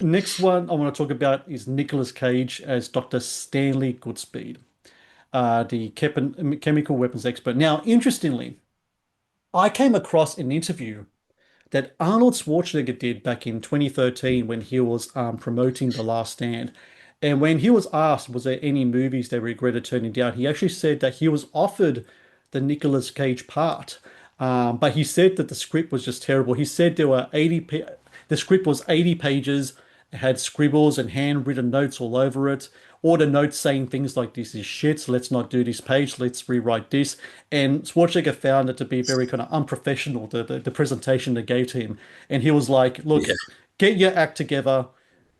Next one I want to talk about is Nicolas Cage as Dr. Stanley Goodspeed, the chemical weapons expert. Now, interestingly, I came across an interview that Arnold Schwarzenegger did back in 2013 when he was promoting The Last Stand. And when he was asked, was there any movies they regretted turning down, he actually said that he was offered the Nicolas Cage part. But he said that the script was just terrible. He said there were the script was 80 pages. It had scribbles and handwritten notes all over it. All the notes saying things like, this is shit, let's not do this page, let's rewrite this. And Schwarzenegger found it to be very kind of unprofessional, the presentation they gave to him. And he was like, look, Yeah, get your act together,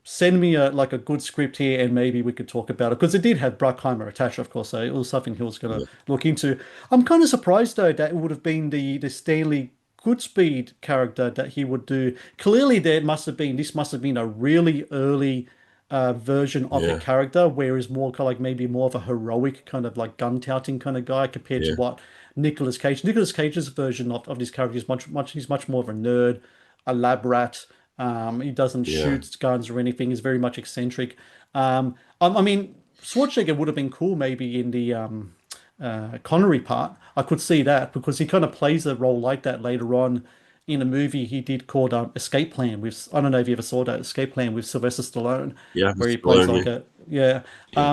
send me a good script here, and maybe we could talk about it. Because it did have Bruckheimer attached, of course, so it was something he was going to yeah, look into. I'm kind of surprised, though, that it would have been the Stanley Goodspeed character that he would do. Clearly, this must have been a really early version of the yeah, character, whereas more kind of like maybe more of a heroic kind of like gun touting kind of guy compared to yeah, what Nicolas Cage's version of this character is he's much more of a nerd, a lab rat. He doesn't yeah, shoot guns or anything. He's very much eccentric. I mean, Schwarzenegger would have been cool maybe in the Connery part. I could see that because he kind of plays a role like that later on in a movie he did called Escape Plan with, I don't know if you ever saw that Escape Plan with Sylvester Stallone, yeah. where he Mr. plays Stallone, like a yeah.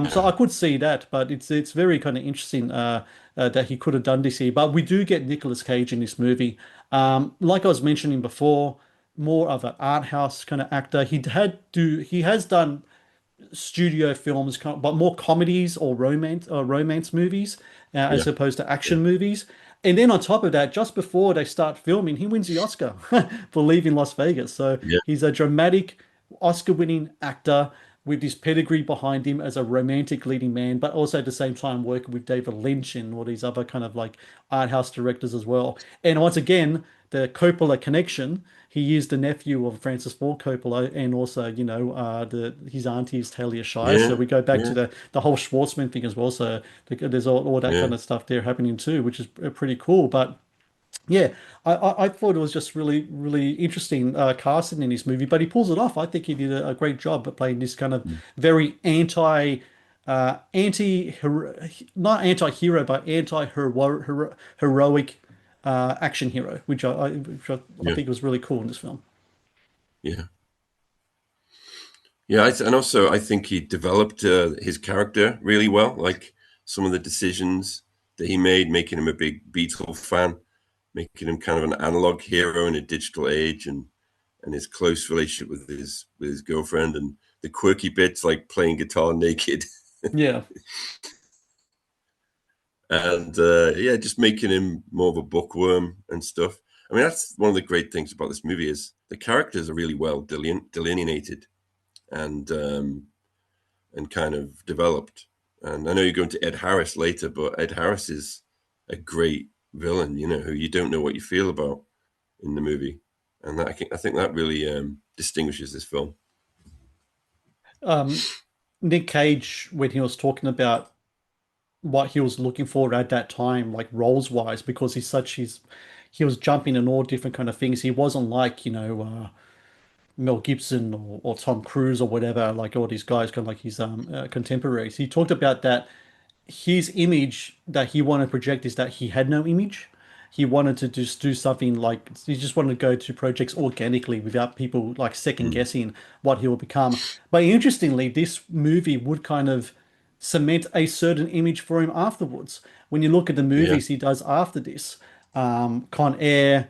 So yeah, I could see that, but it's very kind of interesting that he could have done this here. But we do get Nicolas Cage in this movie. Like I was mentioning before, more of an art house kind of actor. He has done studio films, but more comedies or romance movies yeah, as opposed to yeah, action movies. And then on top of that, just before they start filming, he wins the Oscar for Leaving Las Vegas. So yeah, he's a dramatic Oscar-winning actor with this pedigree behind him as a romantic leading man, but also at the same time working with David Lynch and all these other kind of like art house directors as well. And once again, the Coppola connection. He is the nephew of Francis Ford Coppola, and also, the his auntie is Talia Shire. So yeah, we go back to yeah, the whole Schwartzman thing as well. So there's all that yeah. kind of stuff there happening too, which is pretty cool. But yeah, I thought it was just really, really interesting casting in this movie, but he pulls it off. I think he did a great job at playing this kind of very anti, not anti-hero, but heroic action hero, which I Yeah. think was really cool in this film. Yeah. Yeah, and also I think he developed his character really well. Like some of the decisions that he made, making him a big Beatle fan, making him kind of an analog hero in a digital age, and his close relationship with his girlfriend, and the quirky bits like playing guitar naked, Yeah. and yeah, just making him more of a bookworm and stuff. I mean, that's one of the great things about this movie is the characters are really well delineated and kind of developed. And I know you're going to Ed Harris later, but Ed Harris is a great villain, who you don't know what you feel about in the movie, and I think that really distinguishes this film. Um, Nick Cage, when he was talking about what he was looking for at that time, like roles wise, because he was jumping in all different kind of things. He wasn't like, Mel Gibson or Tom Cruise or whatever, like all these guys, kind of like his contemporaries. He talked about that his image that he wanted to project is that he had no image. He wanted to just do something like he just wanted to go to projects organically without people like second Mm. guessing what he will become. But interestingly, this movie would kind of cement a certain image for him afterwards. When you look at the Yeah, movies he does after this, Con Air,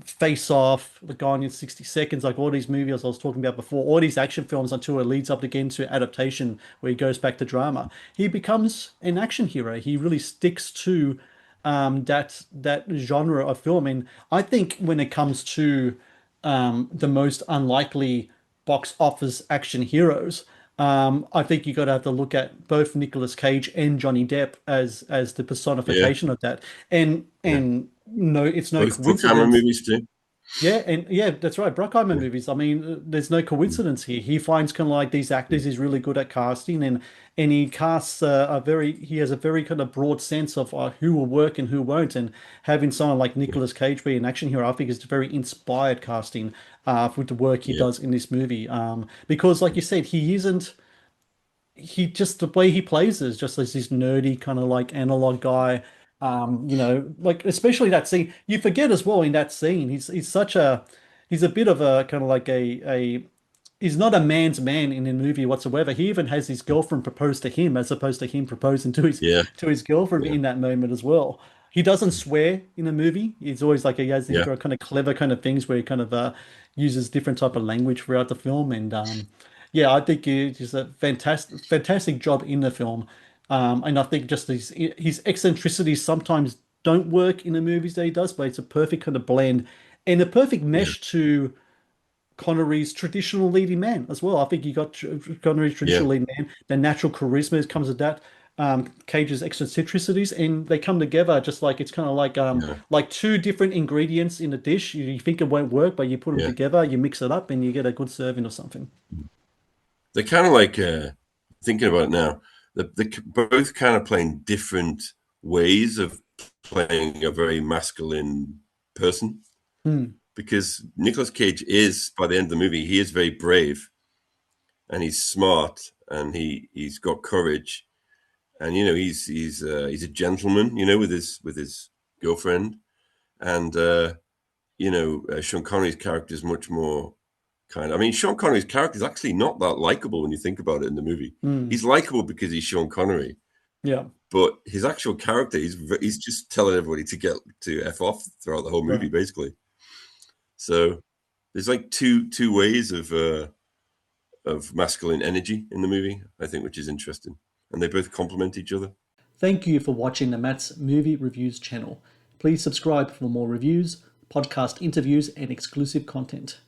Face Off, The Gone in 60 Seconds, like all these movies I was talking about before, all these action films until it leads up again to adaptation where he goes back to drama. He becomes an action hero. He really sticks to that genre of film. And I think when it comes to the most unlikely box office action heroes, I think you got to have to look at both Nicolas Cage and Johnny Depp as the yeah, personification of that. And yeah. no, it's no Both Bruckheimer coincidence. movies too. Yeah, and yeah, that's right. Bruckheimer Yeah, movies. I mean, there's no coincidence here. He finds kind of like these actors he's really good at casting, and he casts a very he has a very kind of broad sense of who will work and who won't. And having someone like yeah, Nicolas Cage be an action hero, I think is very inspired casting with the work he yeah, does in this movie. Because like you said, he isn't he just the way he plays is just as this nerdy kind of like analog guy. Like especially that scene, you forget as well in that scene, he's such a he's a bit of a kind of like a he's not a man's man in the movie whatsoever. He even has his girlfriend propose to him as opposed to him proposing yeah, to his girlfriend yeah, in that moment as well. He doesn't swear in the movie. He's always like he has these yeah, very kind of clever kind of things where he kind of uses different type of language throughout the film and yeah, I think it is a fantastic job in the film. And I think just his eccentricities sometimes don't work in the movies that he does, but it's a perfect kind of blend and a perfect yeah, mesh to Connery's traditional leading man as well. I think you got Connery's yeah, traditional leading man, the natural charisma comes with that. Cage's eccentricities, and they come together just like it's kind of yeah, like two different ingredients in a dish. You think it won't work, but you put them yeah. together, you mix it up, and you get a good serving of something. They're kind of like thinking about it now. They're both kind of playing different ways of playing a very masculine person. Hmm. Because Nicolas Cage is, by the end of the movie, he is very brave and he's smart and he's got courage and he's a gentleman, with his girlfriend and Sean Connery's character is much more kind. I mean, Sean Connery's character is actually not that likable when you think about it in the movie. Hmm. He's likable because he's Sean Connery, Yeah. but his actual character, he's just telling everybody to get to f off throughout the whole movie, Right. basically. So there's like two ways of masculine energy in the movie, I think, which is interesting, and they both complement each other. Thank you for watching the Matt's Movie Reviews channel. Please subscribe for more reviews, podcast interviews, and exclusive content.